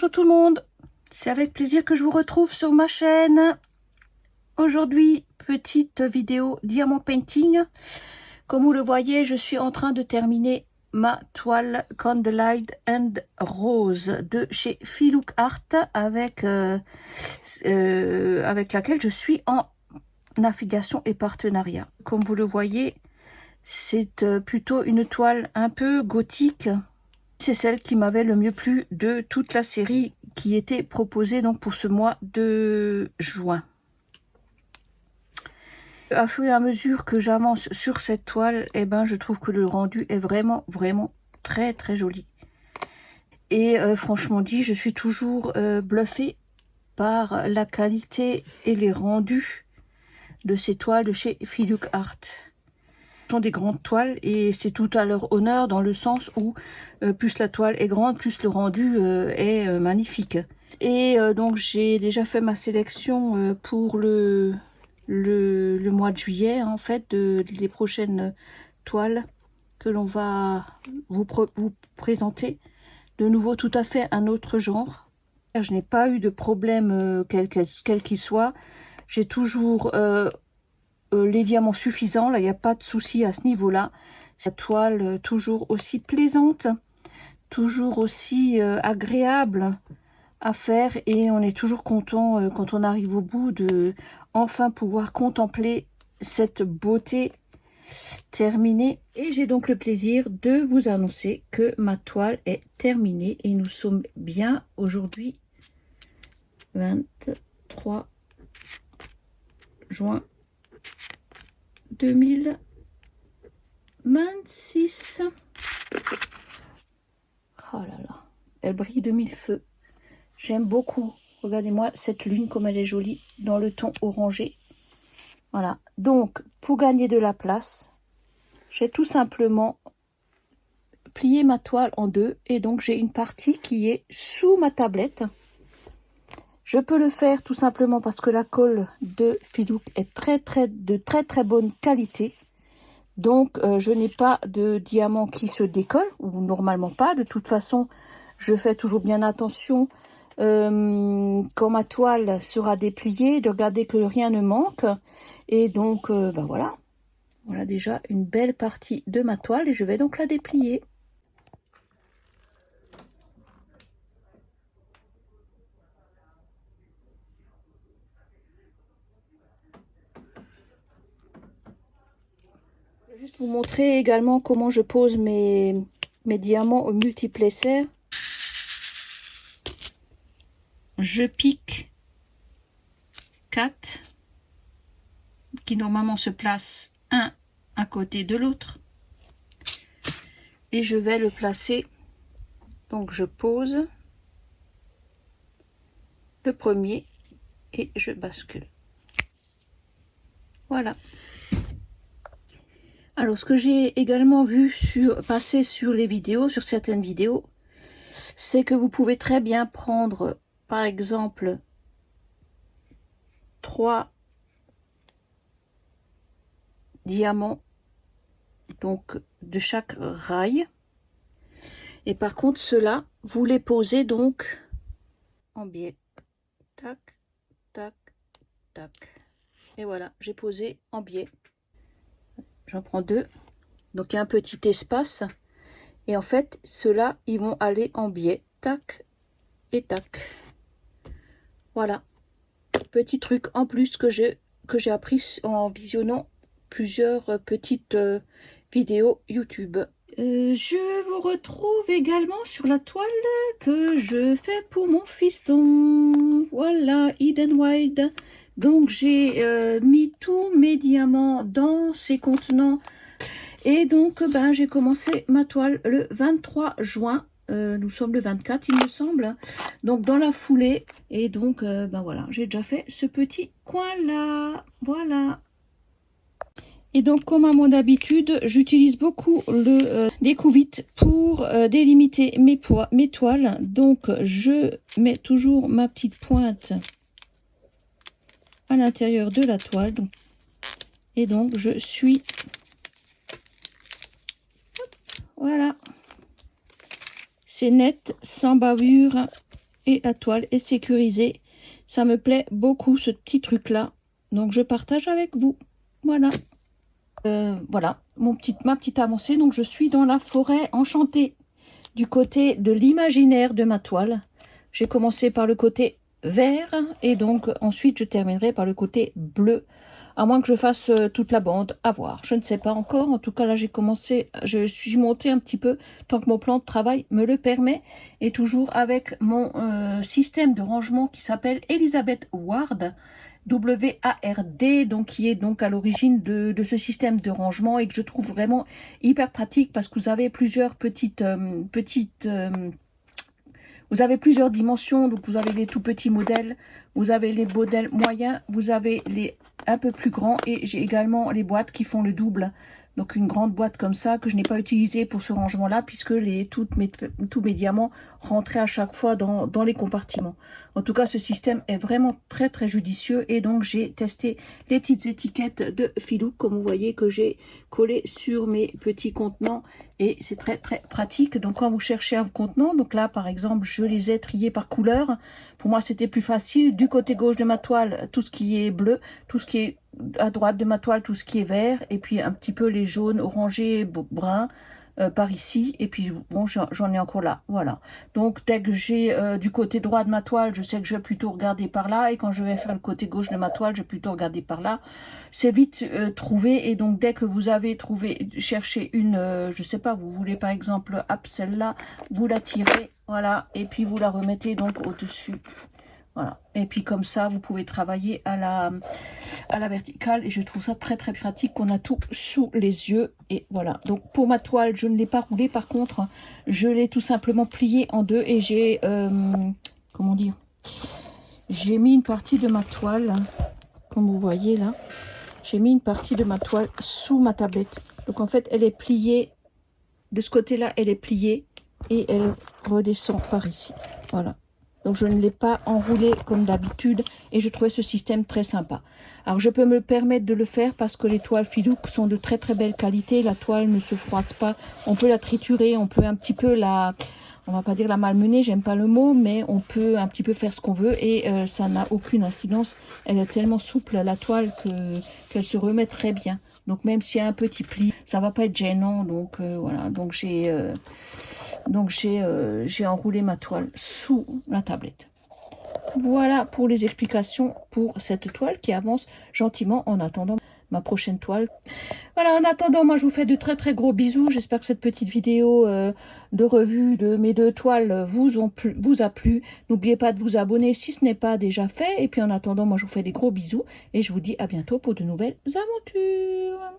Bonjour tout le monde, c'est avec plaisir que je vous retrouve sur ma chaîne. Aujourd'hui, petite vidéo diamant painting. Comme vous le voyez, je suis en train de terminer ma toile Candlelight and Rose de chez Filook Art avec laquelle je suis en affiliation et partenariat. Comme vous le voyez, c'est plutôt une toile un peu gothique. C'est celle qui m'avait le mieux plu de toute la série qui était proposée donc pour ce mois de juin. À fur et à mesure que j'avance sur cette toile, je trouve que le rendu est vraiment très joli. Et franchement dit, je suis toujours bluffée par la qualité et les rendus de ces toiles de chez Filook Art. Ce sont des grandes toiles et c'est tout à leur honneur dans le sens où plus la toile est grande, plus le rendu est magnifique. Et donc j'ai déjà fait ma sélection pour le mois de juillet, en fait, des prochaines toiles que l'on va vous présenter. De nouveau, tout à fait un autre genre. Je n'ai pas eu de problème quel qu'il soit. J'ai toujours les diamants suffisants, là il n'y a pas de souci à ce niveau-là. Cette toile toujours aussi plaisante, toujours aussi agréable à faire et on est toujours content quand on arrive au bout de enfin pouvoir contempler cette beauté terminée. Et j'ai donc le plaisir de vous annoncer que ma toile est terminée et nous sommes bien aujourd'hui 23 juin 2026. Oh là là, elle brille de mille feux. J'aime beaucoup. Regardez-moi cette lune comme elle est jolie dans le ton orangé. Voilà. Donc, pour gagner de la place, j'ai tout simplement plié ma toile en deux. Et donc, j'ai une partie qui est sous ma tablette. Je peux le faire tout simplement parce que la colle de Filook est de très bonne qualité. Donc, je n'ai pas de diamant qui se décolle, ou normalement pas. De toute façon, je fais toujours bien attention quand ma toile sera dépliée, de regarder que rien ne manque. Et donc, voilà. Voilà déjà une belle partie de ma toile et je vais donc la déplier. Je vais juste vous montrer également comment je pose mes diamants au multiplexer. Je pique 4 qui normalement se placent un à côté de l'autre et je vais le placer. Donc je pose le premier et je bascule. Voilà. Alors ce que j'ai également vu passer sur les vidéos, sur certaines vidéos, c'est que vous pouvez très bien prendre par exemple 3 diamants donc de chaque rail et par contre ceux-là vous les posez donc en biais, tac tac tac, et voilà, j'ai posé en biais. J'en prends 2, donc il y a un petit espace et en fait ceux-là ils vont aller en biais, tac et tac. Voilà, petit truc en plus que j'ai appris en visionnant plusieurs petites vidéos YouTube. Je vous retrouve également sur la toile que je fais pour mon fiston. Voilà, Eden Wild. Donc j'ai mis tous mes diamants dans ces contenants. Et donc j'ai commencé ma toile le 23 juin. Nous sommes le 24 il me semble. Donc dans la foulée. Et donc voilà, j'ai déjà fait ce petit coin là. Voilà. Et donc, comme à mon habitude, j'utilise beaucoup le découvite pour délimiter mes toiles. Donc, je mets toujours ma petite pointe à l'intérieur de la toile. Et donc, je suis... Voilà. C'est net, sans bavure et la toile est sécurisée. Ça me plaît beaucoup ce petit truc là, donc je partage avec vous. Voilà. Voilà ma petite avancée. Donc je suis dans la forêt enchantée du côté de l'imaginaire de ma toile. J'ai commencé par le côté vert et donc ensuite je terminerai par le côté bleu, à moins que je fasse toute la bande, à voir, je ne sais pas encore. En tout cas là j'ai commencé, je suis montée un petit peu tant que mon plan de travail me le permet, et toujours avec mon système de rangement qui s'appelle Elizabeth Ward, WARD, donc qui est donc à l'origine de ce système de rangement, et que je trouve vraiment hyper pratique parce que vous avez plusieurs vous avez plusieurs dimensions. Donc vous avez les tout petits modèles, vous avez les modèles moyens, vous avez les un peu plus grands, et j'ai également les boîtes qui font le double. Donc une grande boîte comme ça que je n'ai pas utilisée pour ce rangement là, puisque tous mes diamants rentraient à chaque fois dans les compartiments. En tout cas ce système est vraiment très très judicieux, et donc j'ai testé les petites étiquettes de Filou comme vous voyez que j'ai collé sur mes petits contenants, et c'est très très pratique. Donc quand vous cherchez un contenant, donc là par exemple je les ai triés par couleur. Pour moi c'était plus facile. Du côté gauche de ma toile tout ce qui est bleu, tout ce qui est à droite de ma toile tout ce qui est vert, et puis un petit peu les jaunes, orangés, bruns par ici, et puis bon j'en ai encore là. Voilà, donc dès que j'ai du côté droit de ma toile, je sais que je vais plutôt regarder par là, et quand je vais faire le côté gauche de ma toile, je vais plutôt regarder par là. C'est vite trouvé, et donc dès que vous avez trouvé, cherchez une je sais pas, vous voulez par exemple celle-là, vous la tirez, voilà, et puis vous la remettez donc au dessus. Voilà, et puis comme ça vous pouvez travailler à la verticale, et je trouve ça très très pratique qu'on a tout sous les yeux. Et voilà, donc pour ma toile je ne l'ai pas roulée, par contre je l'ai tout simplement pliée en deux, et j'ai comment dire, j'ai mis une partie de ma toile, comme vous voyez là, j'ai mis une partie de ma toile sous ma tablette. Donc en fait elle est pliée de ce côté là, elle est pliée et elle redescend par ici. Voilà, donc je ne l'ai pas enroulé comme d'habitude, et je trouvais ce système très sympa. Alors je peux me permettre de le faire parce que les toiles Filou sont de très très belle qualité. La toile ne se froisse pas, on peut la triturer, on peut un petit peu on va pas dire la malmener, j'aime pas le mot, mais on peut un petit peu faire ce qu'on veut, et ça n'a aucune incidence. Elle est tellement souple la toile qu'elle se remet très bien. Donc même s'il y a un petit pli, ça va pas être gênant. Donc voilà, donc j'ai enroulé ma toile sous la tablette. Voilà pour les explications pour cette toile qui avance gentiment en attendant ma prochaine toile. Voilà, en attendant, moi je vous fais de très très gros bisous. J'espère que cette petite vidéo de revue de mes deux toiles vous a plu. N'oubliez pas de vous abonner si ce n'est pas déjà fait. Et puis en attendant, moi je vous fais des gros bisous, et je vous dis à bientôt pour de nouvelles aventures.